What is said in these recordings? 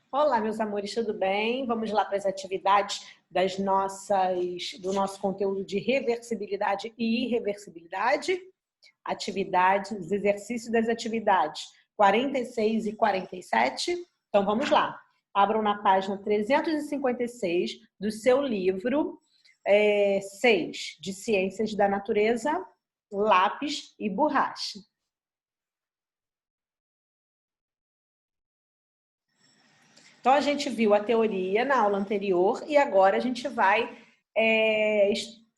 Olá, meus amores, tudo bem? Vamos lá para as atividades do nosso conteúdo de reversibilidade e irreversibilidade. Atividades, exercícios das atividades 46 e 47. Então, vamos lá. Abram na página 356 do seu livro 6, de Ciências da Natureza, lápis e borracha. Então, a gente viu a teoria na aula anterior e agora a gente vai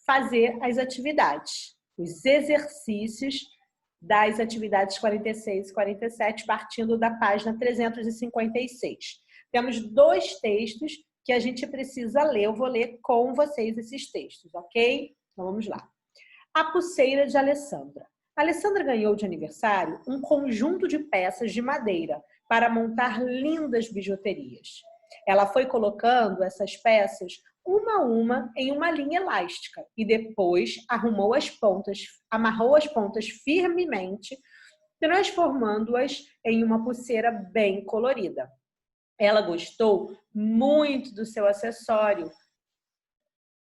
fazer as atividades, os exercícios das atividades 46 e 47, partindo da página 356. Temos dois textos que a gente precisa ler. Eu vou ler com vocês esses textos, ok? Então, vamos lá. A pulseira de Alessandra. Alessandra ganhou de aniversário um conjunto de peças de madeira para montar lindas bijuterias. Ela foi colocando essas peças uma a uma em uma linha elástica e depois amarrou as pontas firmemente, transformando-as em uma pulseira bem colorida. Ela gostou muito do seu acessório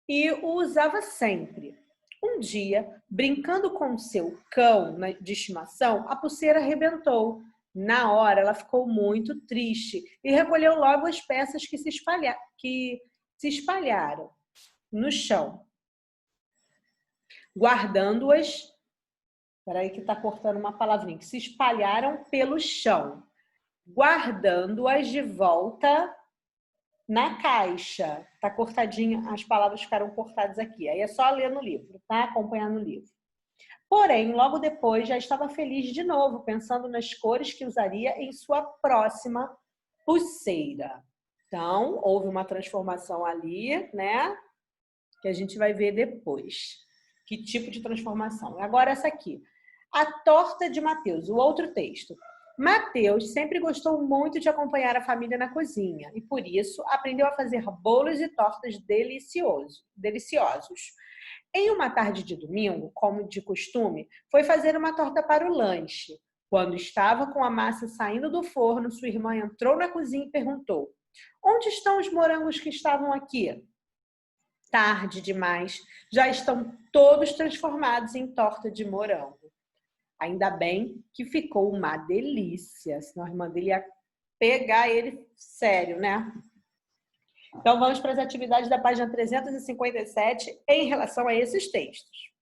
e o usava sempre. Um dia, brincando com seu cão de estimação, a pulseira arrebentou. Na hora, ela ficou muito triste e recolheu logo as peças que se espalharam no chão, guardando-as. Espera aí que está cortando uma palavrinha. Que se espalharam pelo chão, guardando-as de volta na caixa. Tá cortadinho, as palavras ficaram cortadas aqui. Aí é só ler no livro, tá? Acompanhar no livro. Porém, logo depois já estava feliz de novo, pensando nas cores que usaria em sua próxima pulseira. Então, houve uma transformação ali, né? Que a gente vai ver depois. Que tipo de transformação? Agora essa aqui. A torta de Mateus, o outro texto. Mateus sempre gostou muito de acompanhar a família na cozinha e, por isso, aprendeu a fazer bolos e tortas deliciosos. Em uma tarde de domingo, como de costume, foi fazer uma torta para o lanche. Quando estava com a massa saindo do forno, sua irmã entrou na cozinha e perguntou: "Onde estão os morangos que estavam aqui?" Tarde demais, já estão todos transformados em torta de morango. Ainda bem que ficou uma delícia, senão a irmã dele ia pegar ele sério, né? Então, vamos para as atividades da página 357 em relação a esses textos.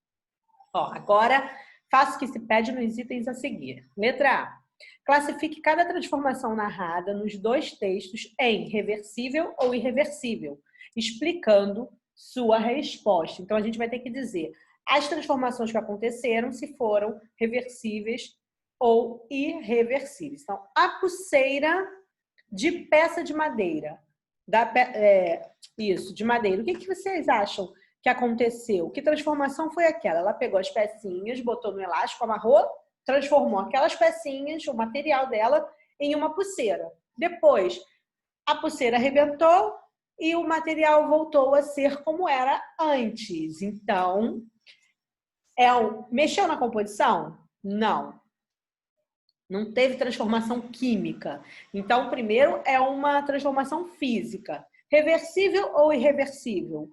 Agora, faça o que se pede nos itens a seguir. Letra A. Classifique cada transformação narrada nos dois textos em reversível ou irreversível, explicando sua resposta. Então, a gente vai ter que dizer as transformações que aconteceram, se foram reversíveis ou irreversíveis. Então, a pulseira de peça de madeira. De madeira. O que vocês acham que aconteceu? Que transformação foi aquela? Ela pegou as pecinhas, botou no elástico, amarrou, transformou aquelas pecinhas, o material dela, em uma pulseira. Depois, a pulseira arrebentou e o material voltou a ser como era antes. Então, mexeu na composição? Não. Não teve transformação química. Então, primeiro é uma transformação física. Reversível ou irreversível?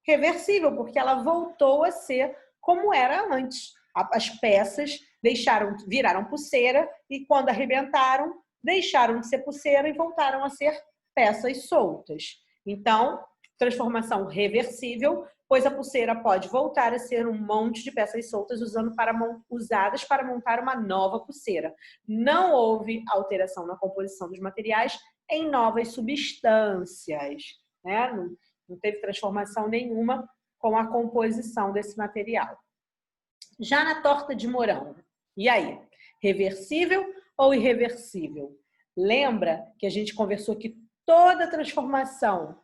Reversível, porque ela voltou a ser como era antes. As peças viraram pulseira e quando arrebentaram, deixaram de ser pulseira e voltaram a ser peças soltas. Então, transformação reversível, pois a pulseira pode voltar a ser um monte de peças soltas usadas para montar uma nova pulseira. Não houve alteração na composição dos materiais em novas substâncias, né? Não teve transformação nenhuma com a composição desse material. Já na torta de morango, e aí? Reversível ou irreversível? Lembra que a gente conversou que toda transformação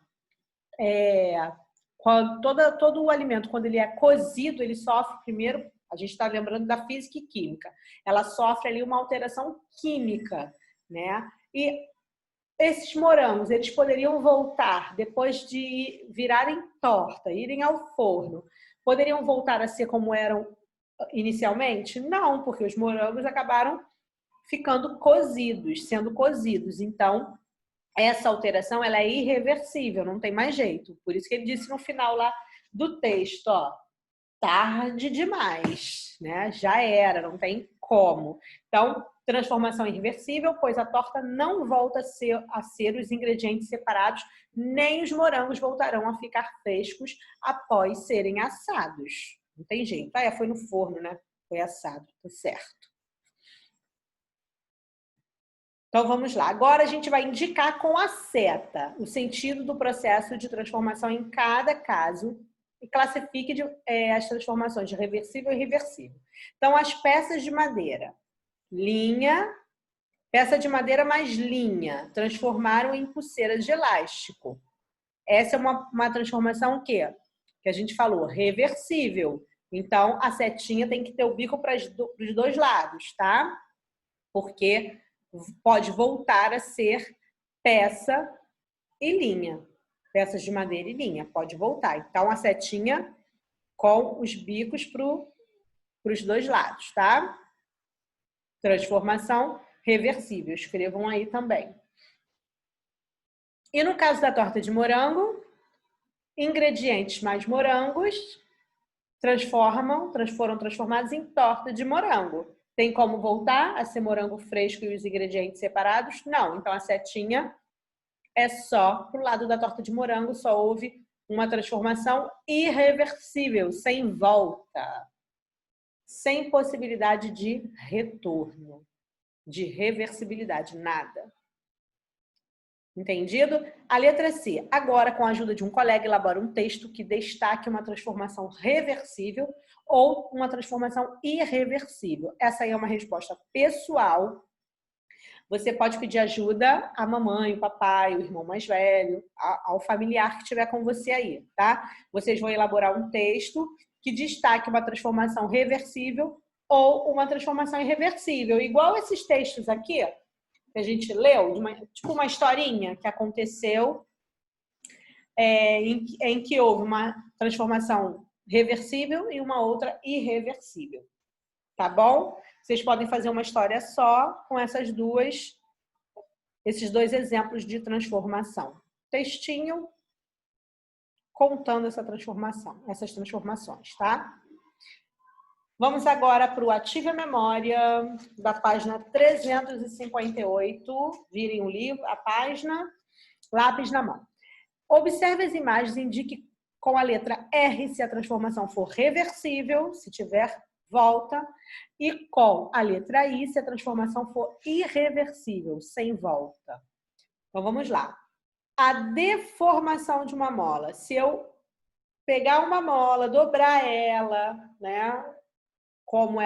todo o alimento, quando ele é cozido, ele sofre primeiro, a gente está lembrando da física e química, ela sofre ali uma alteração química, né? E esses morangos, eles poderiam voltar, depois de virarem torta, irem ao forno, poderiam voltar a ser como eram inicialmente? Não, porque os morangos acabaram ficando cozidos, sendo cozidos. Então, essa alteração ela é irreversível, não tem mais jeito. Por isso que ele disse no final lá do texto, ó, tarde demais, né? Já era, não tem como. Então, transformação irreversível, pois a torta não volta a ser os ingredientes separados, nem os morangos voltarão a ficar frescos após serem assados. Não tem jeito. Ah, foi no forno, né? Foi assado, tá certo. Então, vamos lá. Agora a gente vai indicar com a seta o sentido do processo de transformação em cada caso e classifique as transformações de reversível e irreversível. Então, as peças de madeira, linha, peça de madeira mais linha, transformaram em pulseiras de elástico. Essa é uma transformação o quê? Que a gente falou, reversível. Então, a setinha tem que ter o bico para os dois lados, tá? Porque pode voltar a ser peça e linha. Peças de madeira e linha, pode voltar. Então, a setinha com os bicos para os dois lados, tá? Transformação reversível. Escrevam aí também. E no caso da torta de morango, ingredientes mais morangos foram transformados em torta de morango. Tem como voltar a ser morango fresco e os ingredientes separados? Não. Então, a setinha é só pro lado da torta de morango, só houve uma transformação irreversível, sem volta, sem possibilidade de retorno, de reversibilidade, nada. Entendido? A letra C. Agora, com a ajuda de um colega, elabora um texto que destaque uma transformação reversível ou uma transformação irreversível. Essa aí é uma resposta pessoal. Você pode pedir ajuda à mamãe, o papai, o irmão mais velho, ao familiar que estiver com você aí, tá? Vocês vão elaborar um texto que destaque uma transformação reversível ou uma transformação irreversível. Igual esses textos aqui, que a gente leu, tipo uma historinha que aconteceu em que houve uma transformação reversível e uma outra irreversível. Tá bom? Vocês podem fazer uma história só com esses dois exemplos de transformação. Textinho contando essas transformações, tá? Vamos agora para o Ative a Memória, da página 358. Virem o livro, a página, lápis na mão. Observe as imagens e indique com a letra R se a transformação for reversível, se tiver volta, e com a letra I se a transformação for irreversível, sem volta. Então, vamos lá. A deformação de uma mola. Se eu pegar uma mola, dobrar ela, né? Como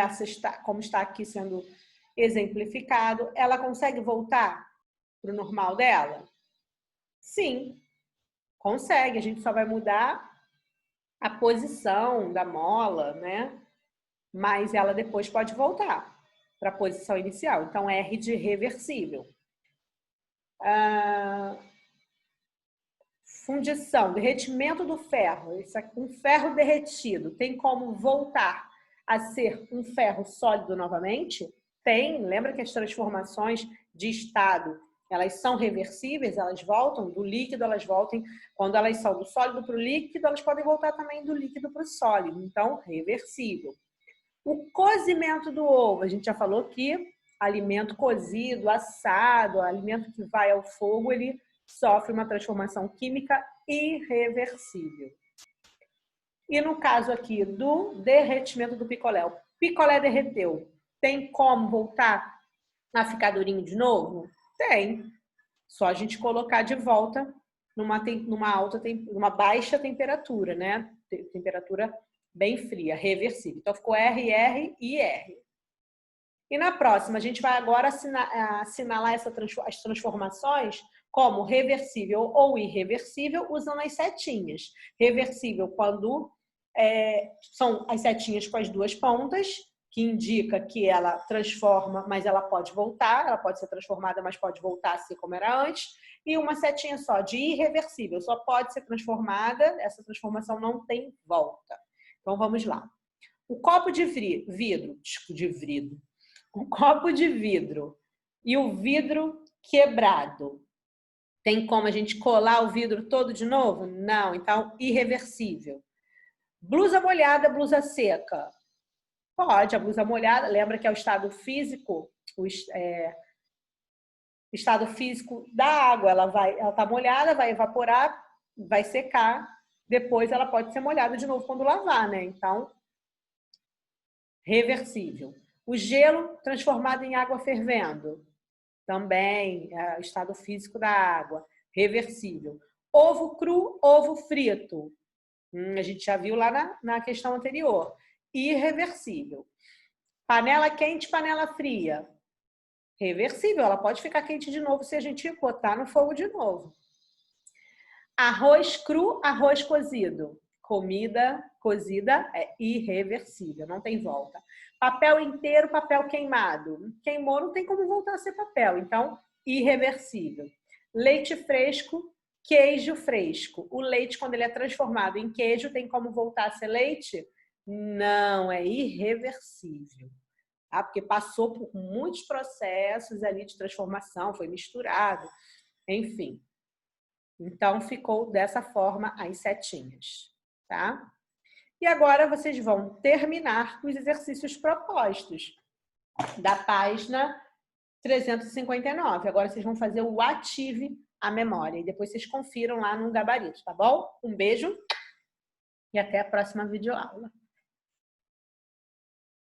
está aqui sendo exemplificado, ela consegue voltar para o normal dela? Sim, consegue. A gente só vai mudar a posição da mola, né? Mas ela depois pode voltar para a posição inicial. Então, R de reversível. Fundição, derretimento do ferro. Isso aqui, um ferro derretido, tem como voltar a ser um ferro sólido novamente? Tem. Lembra que as transformações de estado, elas são reversíveis, elas voltam do líquido, elas voltam. Quando elas são do sólido para o líquido, elas podem voltar também do líquido para o sólido. Então, reversível. O cozimento do ovo, a gente já falou que alimento cozido, assado, alimento que vai ao fogo, ele sofre uma transformação química irreversível. E no caso aqui do derretimento do picolé, o picolé derreteu, tem como voltar a ficar durinho de novo? Tem. Só a gente colocar de volta numa baixa temperatura, né? Temperatura bem fria, reversível. Então, ficou R, R e R. E na próxima, a gente vai agora assinalar as transformações como reversível ou irreversível, usando as setinhas. Reversível quando são as setinhas com as duas pontas, que indica que ela transforma, mas ela pode voltar, ela pode ser transformada, mas pode voltar a ser como era antes. E uma setinha só de irreversível, só pode ser transformada, essa transformação não tem volta. Então, vamos lá. O copo de vidro, o copo de vidro e o vidro quebrado. Tem como a gente colar o vidro todo de novo? Não, então irreversível. Blusa molhada, blusa seca. Pode, a blusa molhada, lembra que é o estado físico, estado físico da água, ela tá molhada, vai evaporar, vai secar, depois ela pode ser molhada de novo quando lavar, né? Então, reversível. O gelo transformado em água fervendo, também é o estado físico da água, reversível. Ovo cru, ovo frito, a gente já viu lá na questão anterior, irreversível. Panela quente, panela fria, reversível, ela pode ficar quente de novo se a gente botar no fogo de novo. Arroz cru, arroz cozido. Comida cozida é irreversível, não tem volta. Papel inteiro, papel queimado. Queimou, não tem como voltar a ser papel, então irreversível. Leite fresco, queijo fresco. O leite, quando ele é transformado em queijo, tem como voltar a ser leite? Não, é irreversível. Tá? Porque passou por muitos processos ali de transformação, foi misturado, enfim. Então, ficou dessa forma as setinhas, tá? E agora vocês vão terminar os exercícios propostos da página 359. Agora vocês vão fazer o ative a memória e depois vocês confiram lá no gabarito, tá bom? Um beijo e até a próxima videoaula.